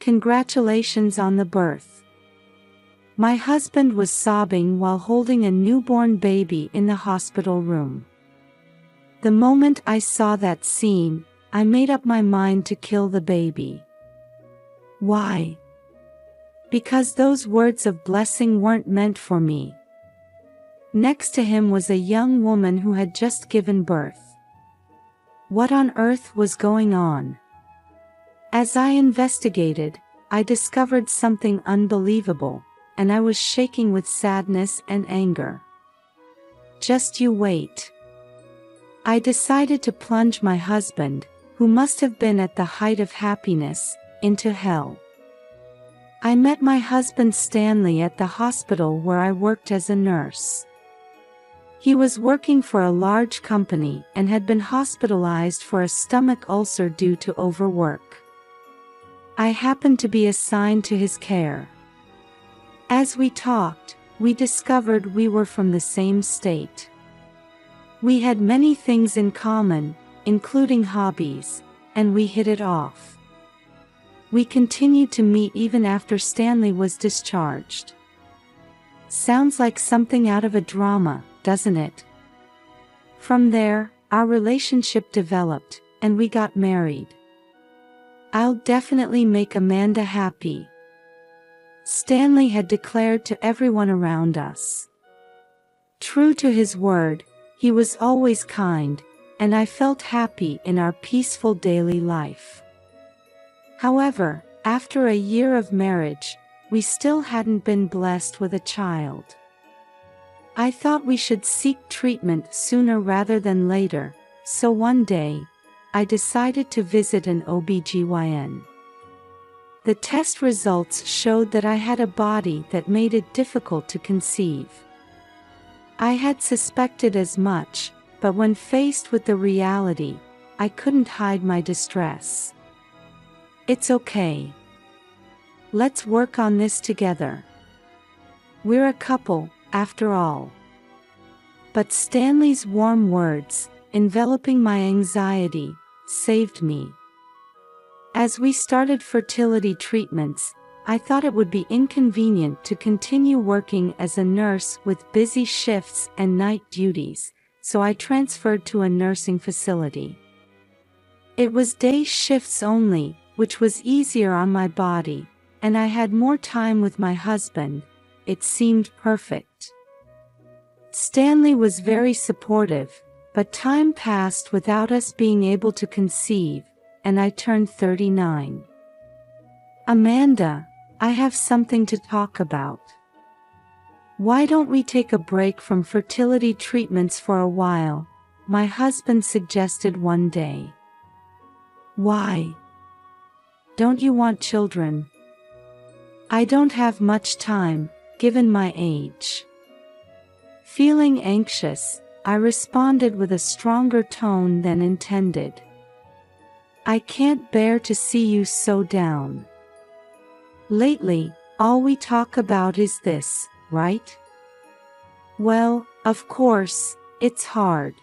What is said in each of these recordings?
Congratulations on the birth. My husband was sobbing while holding a newborn baby in the hospital room. The moment I saw that scene, I made up my mind to kill the baby. Why? Because those words of blessing weren't meant for me. Next to him was a young woman who had just given birth. What on earth was going on? As I investigated, I discovered something unbelievable, and I was shaking with sadness and anger. Just you wait. I decided to plunge my husband, who must have been at the height of happiness, into hell. I met my husband Stanley at the hospital where I worked as a nurse. He was working for a large company and had been hospitalized for a stomach ulcer due to overwork. I happened to be assigned to his care. As we talked, we discovered we were from the same state. We had many things in common, including hobbies, and we hit it off. We continued to meet even after Stanley was discharged. Sounds like something out of a drama, doesn't it? From there, our relationship developed, and we got married. I'll definitely make Amanda happy, Stanley had declared to everyone around us. True to his word, he was always kind, and I felt happy in our peaceful daily life. However, after a year of marriage, we still hadn't been blessed with a child. I thought we should seek treatment sooner rather than later, so one day, I decided to visit an OBGYN. The test results showed that I had a body that made it difficult to conceive. I had suspected as much, but when faced with the reality, I couldn't hide my distress. It's okay. Let's work on this together. We're a couple, after all. But Stanley's warm words, enveloping my anxiety, saved me. As we started fertility treatments, I thought it would be inconvenient to continue working as a nurse with busy shifts and night duties, so I transferred to a nursing facility. It was day shifts only, which was easier on my body, and I had more time with my husband. It seemed perfect. Stanley was very supportive, but time passed without us being able to conceive, and I turned 39. Amanda, I have something to talk about. Why don't we take a break from fertility treatments for a while? My husband suggested one day. Why? Don't you want children? I don't have much time, given my age. Feeling anxious, I responded with a stronger tone than intended. I can't bear to see you so down. Lately, all we talk about is this, right? Well, of course, it's hard.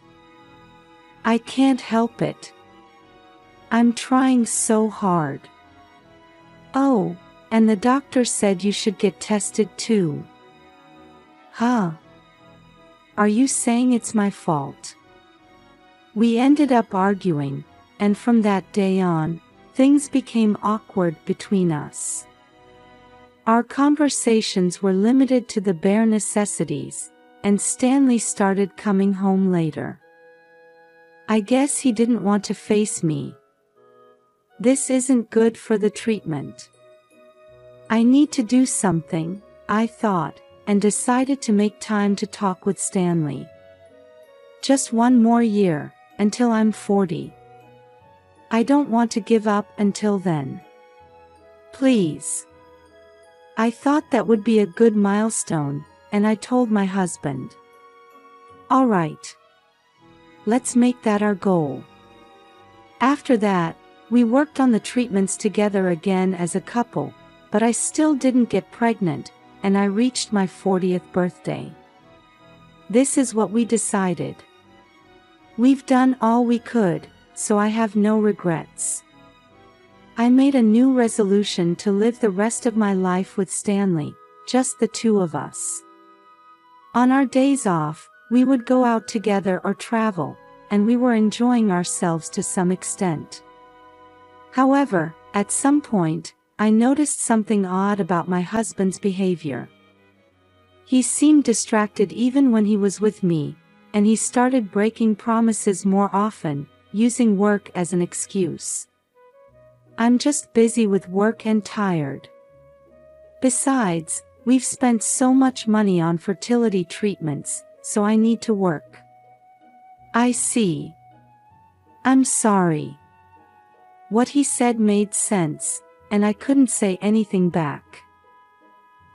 I can't help it. I'm trying so hard. Oh, and the doctor said you should get tested too. Huh? Are you saying it's my fault? We ended up arguing, and from that day on, things became awkward between us. Our conversations were limited to the bare necessities, and Stanley started coming home later. I guess he didn't want to face me. This isn't good for the treatment. I need to do something, I thought, and decided to make time to talk with Stanley. Just one more year, until I'm 40. I don't want to give up until then. Please. I thought that would be a good milestone, and I told my husband. All right. Let's make that our goal. After that, we worked on the treatments together again as a couple, but I still didn't get pregnant, and I reached my 40th birthday. This is what we decided. We've done all we could, so I have no regrets. I made a new resolution to live the rest of my life with Stanley, just the two of us. On our days off, we would go out together or travel, and we were enjoying ourselves to some extent. However, at some point, I noticed something odd about my husband's behavior. He seemed distracted even when he was with me, and he started breaking promises more often, using work as an excuse. "I'm just busy with work and tired. Besides, we've spent so much money on fertility treatments, so I need to work." "I see. I'm sorry." What he said made sense, and I couldn't say anything back.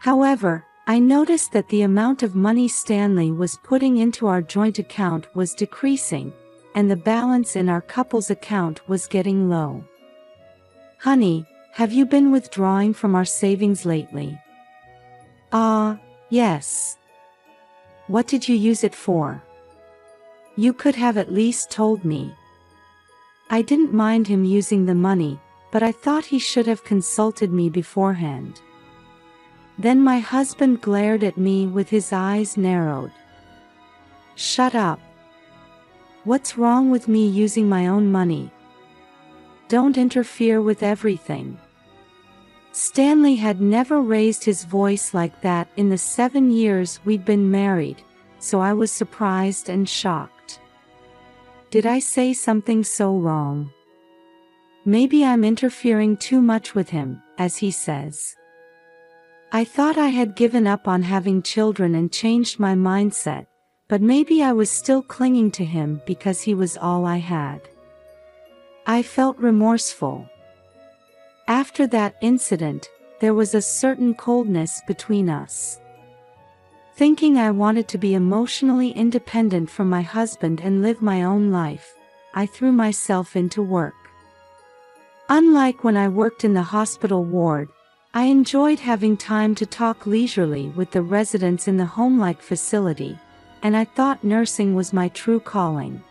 However, I noticed that the amount of money Stanley was putting into our joint account was decreasing, and the balance in our couple's account was getting low. "Honey, have you been withdrawing from our savings lately?" Yes. What did you use it for?" "You could have at least told me." I didn't mind him using the money, but I thought he should have consulted me beforehand. Then my husband glared at me with his eyes narrowed. "Shut up. What's wrong with me using my own money? Don't interfere with everything." Stanley had never raised his voice like that in the 7 years we'd been married, so I was surprised and shocked. Did I say something so wrong? Maybe I'm interfering too much with him, as he says. I thought I had given up on having children and changed my mindset, but maybe I was still clinging to him because he was all I had. I felt remorseful. After that incident, there was a certain coldness between us. Thinking I wanted to be emotionally independent from my husband and live my own life, I threw myself into work. Unlike when I worked in the hospital ward, I enjoyed having time to talk leisurely with the residents in the home-like facility, and I thought nursing was my true calling.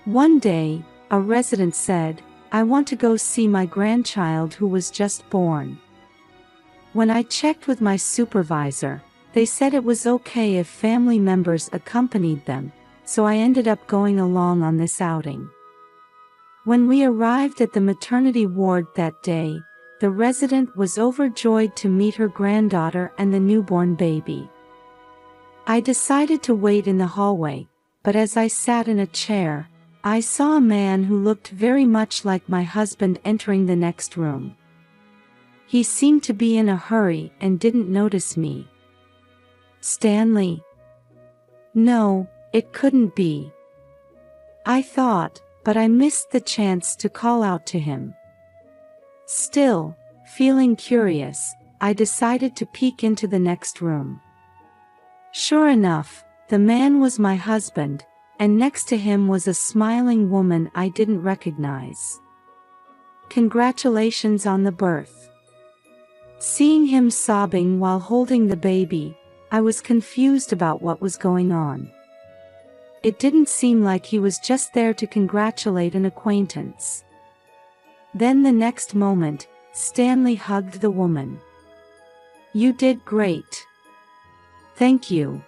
One day, a resident said, "I want to go see my grandchild who was just born." When I checked with my supervisor, they said it was okay if family members accompanied them, so I ended up going along on this outing. When we arrived at the maternity ward that day, the resident was overjoyed to meet her granddaughter and the newborn baby. I decided to wait in the hallway, but as I sat in a chair, I saw a man who looked very much like my husband entering the next room. He seemed to be in a hurry and didn't notice me. "Stanley?" No, it couldn't be. I thought, but I missed the chance to call out to him. Still, feeling curious, I decided to peek into the next room. Sure enough, the man was my husband, and next to him was a smiling woman I didn't recognize. "Congratulations on the birth." Seeing him sobbing while holding the baby, I was confused about what was going on. It didn't seem like he was just there to congratulate an acquaintance. Then the next moment, Stanley hugged the woman. "You did great. Thank you."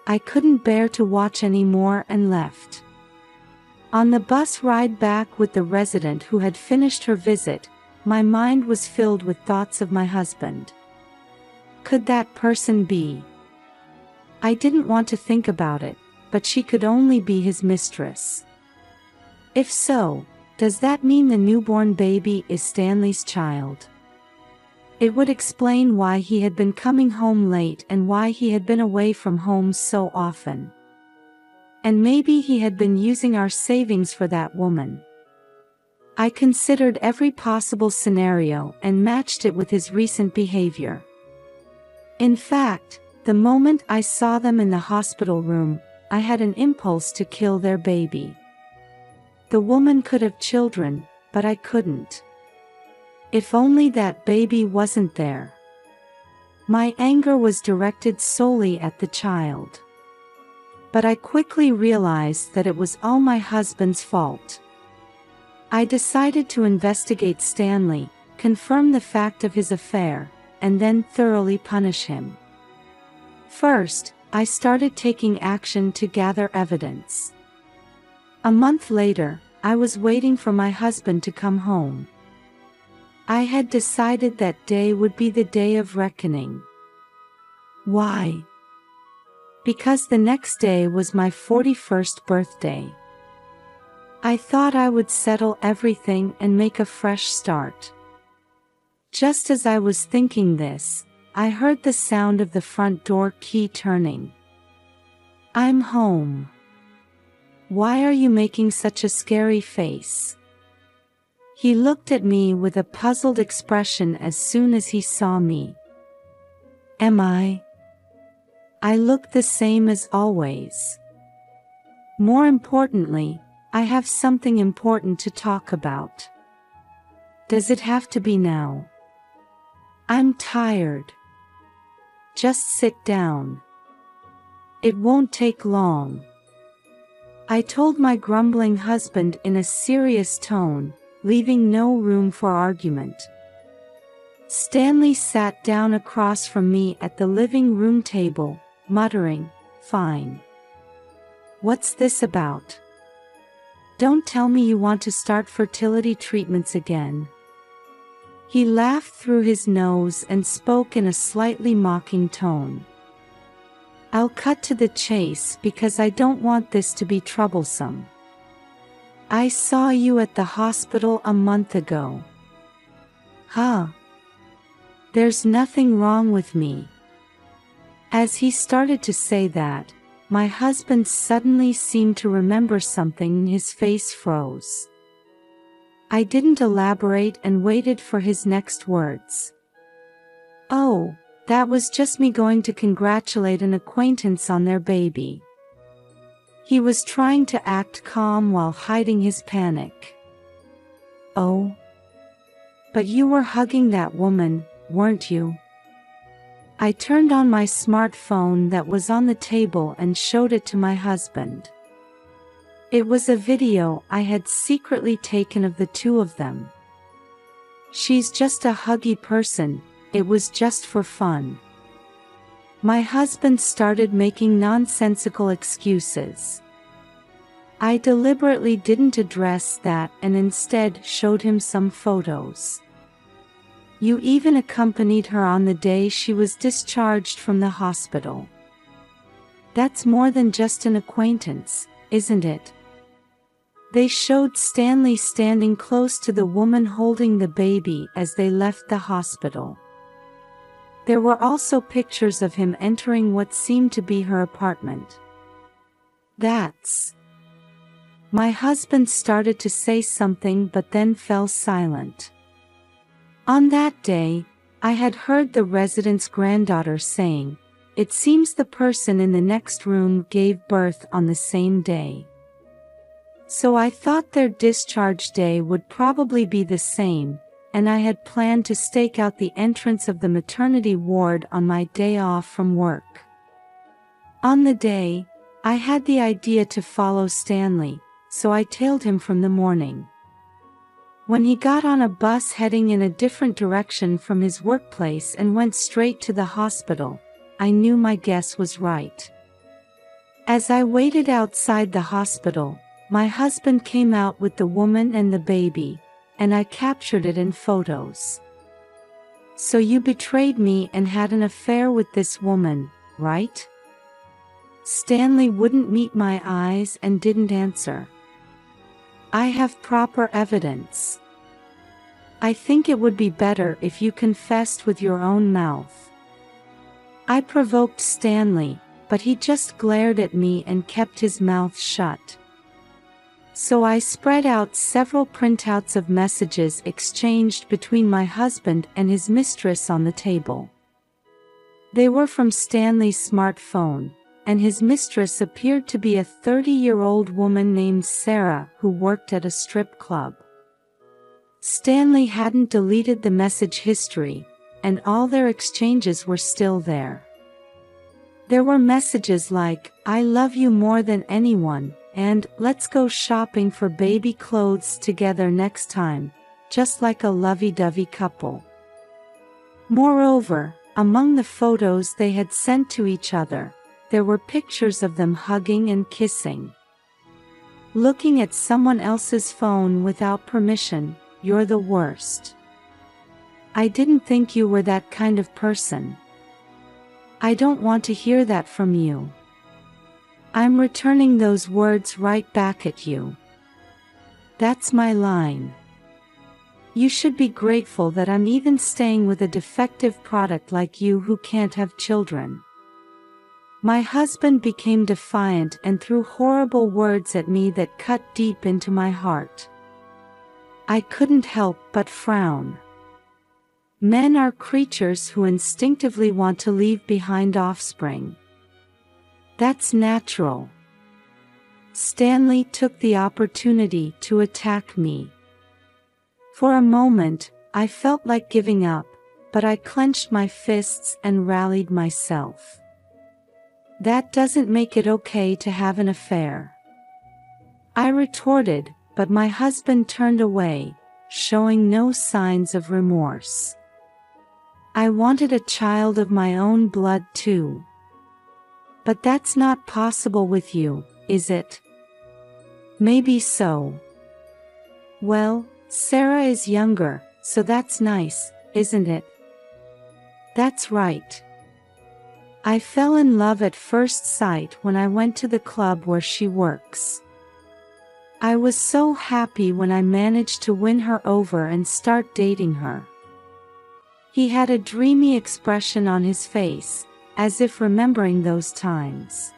I couldn't bear to watch anymore and left. On the bus ride back with the resident who had finished her visit, my mind was filled with thoughts of my husband. Could that person be? I didn't want to think about it, but she could only be his mistress. If so, does that mean the newborn baby is Stanley's child? It would explain why he had been coming home late and why he had been away from home so often. And maybe he had been using our savings for that woman. I considered every possible scenario and matched it with his recent behavior. In fact, the moment I saw them in the hospital room, I had an impulse to kill their baby. The woman could have children, but I couldn't. If only that baby wasn't there. My anger was directed solely at the child. But I quickly realized that it was all my husband's fault. I decided to investigate Stanley, confirm the fact of his affair, and then thoroughly punish him. First, I started taking action to gather evidence. A month later, I was waiting for my husband to come home. I had decided that day would be the day of reckoning. Why? Because the next day was my 41st birthday. I thought I would settle everything and make a fresh start. Just as I was thinking this, I heard the sound of the front door key turning. I'm home. Why are you making such a scary face? He looked at me with a puzzled expression as soon as he saw me. Am I? I look the same as always. More importantly, I have something important to talk about. Does it have to be now? I'm tired. Just sit down. It won't take long. I told my grumbling husband in a serious tone, leaving no room for argument. Stanley sat down across from me at the living room table, muttering, "Fine. What's this about? Don't tell me you want to start fertility treatments again." He laughed through his nose and spoke in a slightly mocking tone. I'll cut to the chase because I don't want this to be troublesome. I saw you at the hospital a month ago. Huh? There's nothing wrong with me. As he started to say that, my husband suddenly seemed to remember something and his face froze. I didn't elaborate and waited for his next words. Oh, that was just me going to congratulate an acquaintance on their baby. He was trying to act calm while hiding his panic. Oh? But you were hugging that woman, weren't you? I turned on my smartphone that was on the table and showed it to my husband. It was a video I had secretly taken of the two of them. She's just a huggy person, it was just for fun. My husband started making nonsensical excuses. I deliberately didn't address that and instead showed him some photos. You even accompanied her on the day she was discharged from the hospital. That's more than just an acquaintance, isn't it? They showed Stanley standing close to the woman holding the baby as they left the hospital. There were also pictures of him entering what seemed to be her apartment. That's... My husband started to say something but then fell silent. On that day, I had heard the resident's granddaughter saying, "It seems the person in the next room gave birth on the same day." So I thought their discharge day would probably be the same, and I had planned to stake out the entrance of the maternity ward on my day off from work. On the day, I had the idea to follow Stanley, so I tailed him from the morning. When he got on a bus heading in a different direction from his workplace and went straight to the hospital, I knew my guess was right. As I waited outside the hospital, my husband came out with the woman and the baby, and I captured it in photos. So you betrayed me and had an affair with this woman, right? Stanley wouldn't meet my eyes and didn't answer. I have proper evidence. I think it would be better if you confessed with your own mouth. I provoked Stanley, but he just glared at me and kept his mouth shut. So I spread out several printouts of messages exchanged between my husband and his mistress on the table. They were from Stanley's smartphone, and his mistress appeared to be a 30-year-old woman named Sarah who worked at a strip club. Stanley hadn't deleted the message history, and all their exchanges were still there. There were messages like, "I love you more than anyone," and let's go shopping for baby clothes together next time, just like a lovey-dovey couple. Moreover, among the photos they had sent to each other, there were pictures of them hugging and kissing. Looking at someone else's phone without permission, you're the worst. I didn't think you were that kind of person. I don't want to hear that from you. I'm returning those words right back at you. That's my line. You should be grateful that I'm even staying with a defective product like you who can't have children. My husband became defiant and threw horrible words at me that cut deep into my heart. I couldn't help but frown. Men are creatures who instinctively want to leave behind offspring. That's natural. Stanley took the opportunity to attack me. For a moment, I felt like giving up, but I clenched my fists and rallied myself. That doesn't make it okay to have an affair, I retorted, but my husband turned away, showing no signs of remorse. I wanted a child of my own blood too. But that's not possible with you, is it? Maybe so. Well, Sarah is younger, so that's nice, isn't it? That's right. I fell in love at first sight when I went to the club where she works. I was so happy when I managed to win her over and start dating her. He had a dreamy expression on his face, as if remembering those times.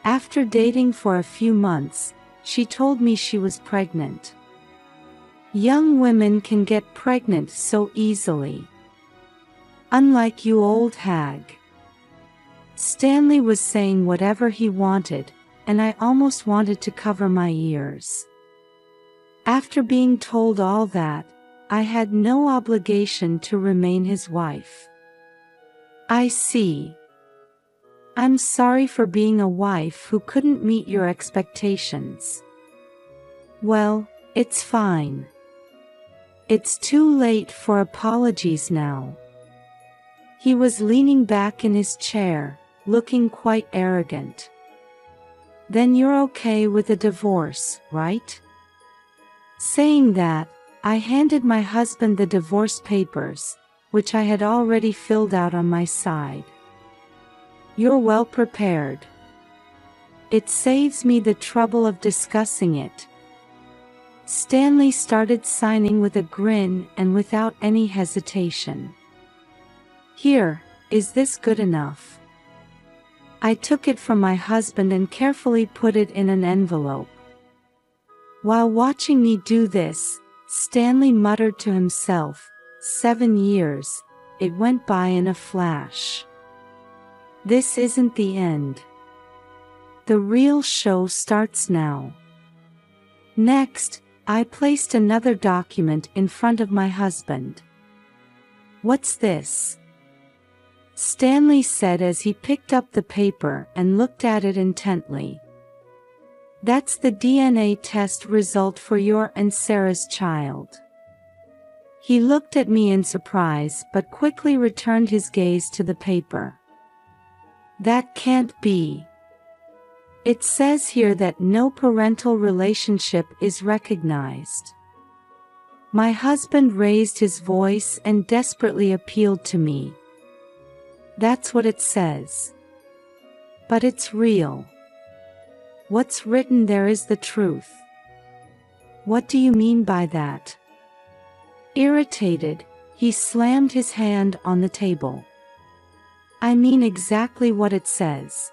After dating for a few months, she told me she was pregnant. Young women can get pregnant so easily. Unlike you, old hag. Stanley was saying whatever he wanted, and I almost wanted to cover my ears. After being told all that, I had no obligation to remain his wife. I see. I'm sorry for being a wife who couldn't meet your expectations. Well, it's fine. It's too late for apologies now. He was leaning back in his chair, looking quite arrogant. Then you're okay with a divorce, right? Saying that, I handed my husband the divorce papers, which I had already filled out on my side. You're well prepared. It saves me the trouble of discussing it. Stanley started signing with a grin and without any hesitation. Here, is this good enough? I took it from my husband and carefully put it in an envelope. While watching me do this, Stanley muttered to himself, 7 years, it went by in a flash. This isn't the end. The real show starts now. Next, I placed another document in front of my husband. What's this? Stanley said as he picked up the paper and looked at it intently. That's the DNA test result for your and Sarah's child. He looked at me in surprise but quickly returned his gaze to the paper. That can't be. It says here that no parental relationship is recognized. My husband raised his voice and desperately appealed to me. That's what it says. But it's real. What's written there is the truth. What do you mean by that? Irritated, he slammed his hand on the table. I mean exactly what it says.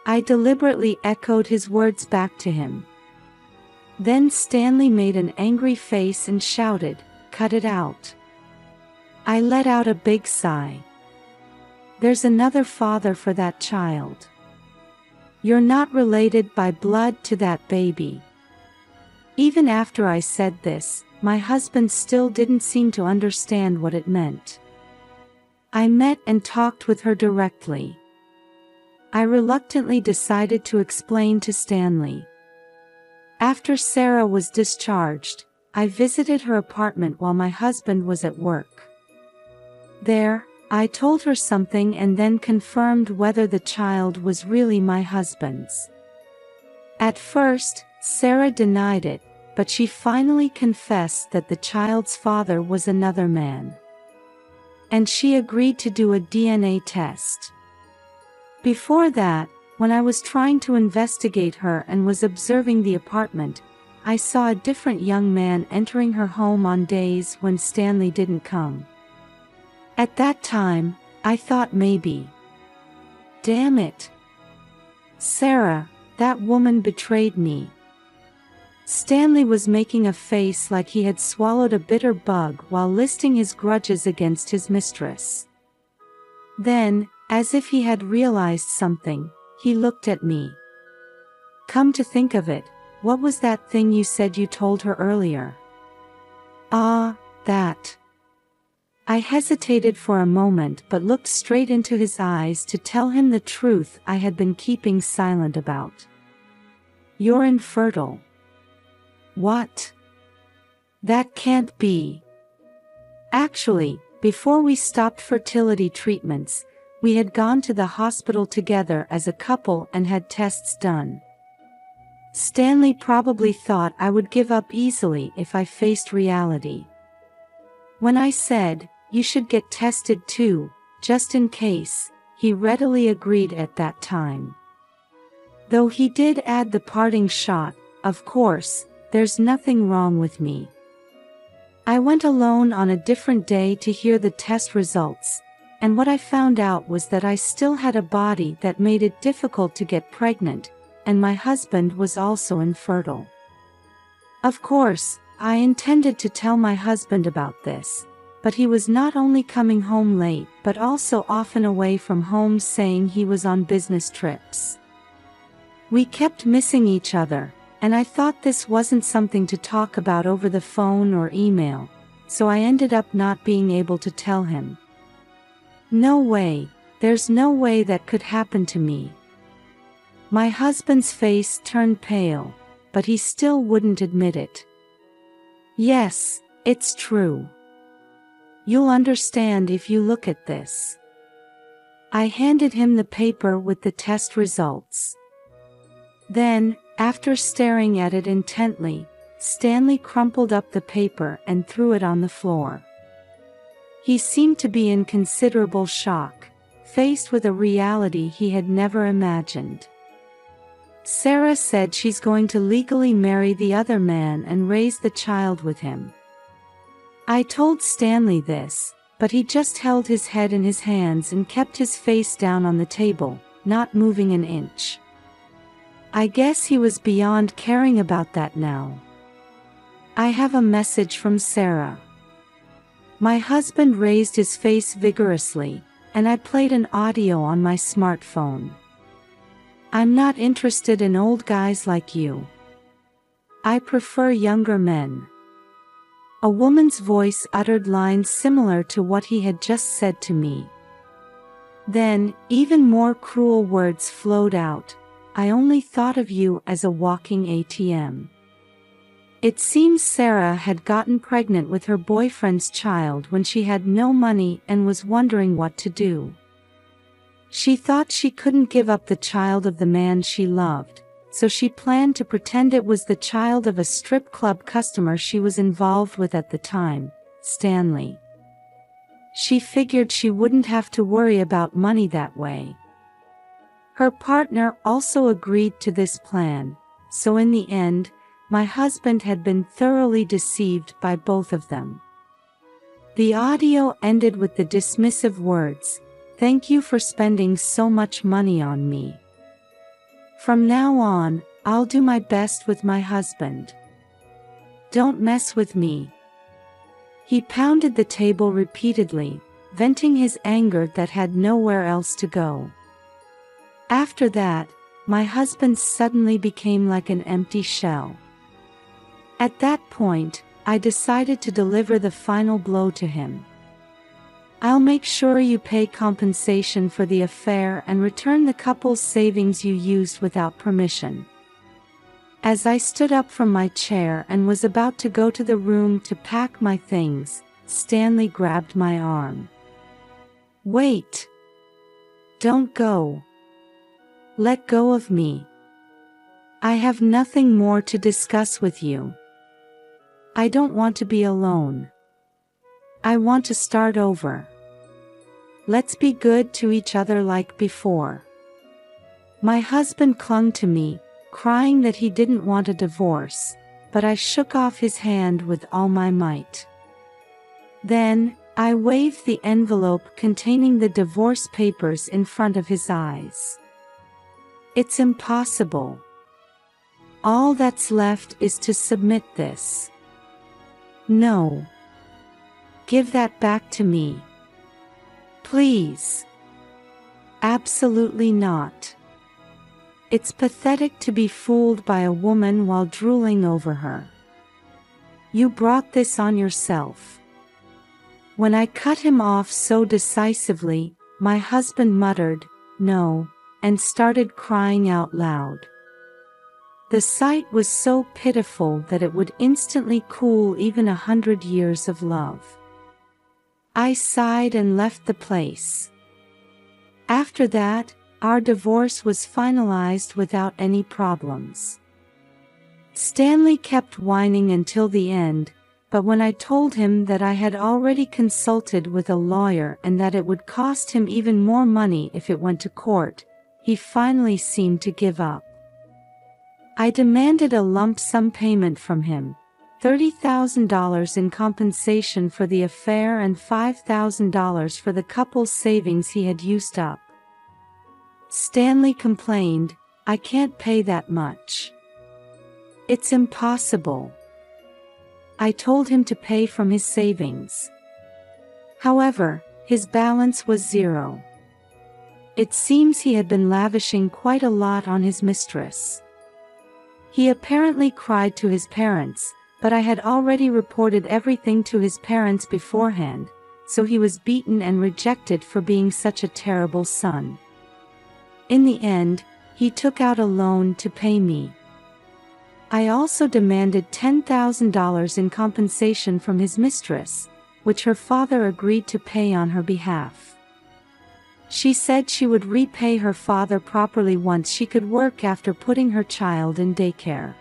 I deliberately echoed his words back to him. Then Stanley made an angry face and shouted, "Cut it out." I let out a big sigh. There's another father for that child. You're not related by blood to that baby. Even after I said this, my husband still didn't seem to understand what it meant. I met and talked with her directly. I reluctantly decided to explain to Stanley. After Sarah was discharged, I visited her apartment while my husband was at work. There, I told her something and then confirmed whether the child was really my husband's. At first, Sarah denied it, but she finally confessed that the child's father was another man. And she agreed to do a DNA test. Before that, when I was trying to investigate her and was observing the apartment, I saw a different young man entering her home on days when Stanley didn't come. At that time, I thought maybe. Damn it. Sarah, that woman betrayed me. Stanley was making a face like he had swallowed a bitter bug while listing his grudges against his mistress. Then, as if he had realized something, he looked at me. Come to think of it, what was that thing you said you told her earlier? Ah, that. I hesitated for a moment but looked straight into his eyes to tell him the truth I had been keeping silent about. You're infertile. What? That can't be. Actually, before we stopped fertility treatments, we had gone to the hospital together as a couple and had tests done. Stanley probably thought I would give up easily if I faced reality. When I said, "You should get tested too, just in case," he readily agreed at that time. Though he did add the parting shot, "Of course, there's nothing wrong with me." I went alone on a different day to hear the test results, and what I found out was that I still had a body that made it difficult to get pregnant, and my husband was also infertile. Of course, I intended to tell my husband about this, but he was not only coming home late but also often away from home, saying he was on business trips. We kept missing each other, and I thought this wasn't something to talk about over the phone or email, so I ended up not being able to tell him. No way, there's no way that could happen to me. My husband's face turned pale, but he still wouldn't admit it. Yes, it's true. You'll understand if you look at this. I handed him the paper with the test results. Then, after staring at it intently, Stanley crumpled up the paper and threw it on the floor. He seemed to be in considerable shock, faced with a reality he had never imagined. Sarah said she's going to legally marry the other man and raise the child with him. I told Stanley this, but he just held his head in his hands and kept his face down on the table, not moving an inch. I guess he was beyond caring about that now. I have a message from Sarah. My husband raised his face vigorously, and I played an audio on my smartphone. I'm not interested in old guys like you. I prefer younger men. A woman's voice uttered lines similar to what he had just said to me. Then, even more cruel words flowed out. I only thought of you as a walking ATM. It seems Sarah had gotten pregnant with her boyfriend's child when she had no money and was wondering what to do. She thought she couldn't give up the child of the man she loved, so she planned to pretend it was the child of a strip club customer she was involved with at the time, Stanley. She figured she wouldn't have to worry about money that way. Her partner also agreed to this plan, so in the end, my husband had been thoroughly deceived by both of them. The audio ended with the dismissive words, "Thank you for spending so much money on me. From now on, I'll do my best with my husband. Don't mess with me." He pounded the table repeatedly, venting his anger that had nowhere else to go. After that, my husband suddenly became like an empty shell. At that point, I decided to deliver the final blow to him. I'll make sure you pay compensation for the affair and return the couple's savings you used without permission. As I stood up from my chair and was about to go to the room to pack my things, Stanley grabbed my arm. Wait! Don't go. Let go of me. I have nothing more to discuss with you. I don't want to be alone. I want to start over. Let's be good to each other like before. My husband clung to me, crying that he didn't want a divorce, but I shook off his hand with all my might. Then, I waved the envelope containing the divorce papers in front of his eyes. It's impossible. All that's left is to submit this. No. Give that back to me. Please. Absolutely not. It's pathetic to be fooled by a woman while drooling over her. You brought this on yourself. When I cut him off so decisively, my husband muttered, "No," and started crying out loud. The sight was so pitiful that it would instantly cool even 100 years of love. I sighed and left the place. After that, our divorce was finalized without any problems. Stanley kept whining until the end, but when I told him that I had already consulted with a lawyer and that it would cost him even more money if it went to court, he finally seemed to give up. I demanded a lump sum payment from him, $30,000 in compensation for the affair and $5,000 for the couple's savings he had used up. Stanley complained, "I can't pay that much. It's impossible." I told him to pay from his savings. However, his balance was zero. It seems he had been lavishing quite a lot on his mistress. He apparently cried to his parents, but I had already reported everything to his parents beforehand, so he was beaten and rejected for being such a terrible son. In the end, he took out a loan to pay me. I also demanded $10,000 in compensation from his mistress, which her father agreed to pay on her behalf. She said she would repay her father properly once she could work after putting her child in daycare.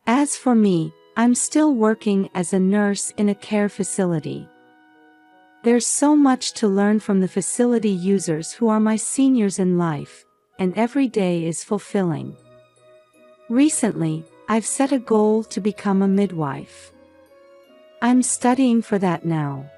As for me, I'm still working as a nurse in a care facility. There's so much to learn from the facility users who are my seniors in life, and every day is fulfilling. Recently, I've set a goal to become a midwife. I'm studying for that now.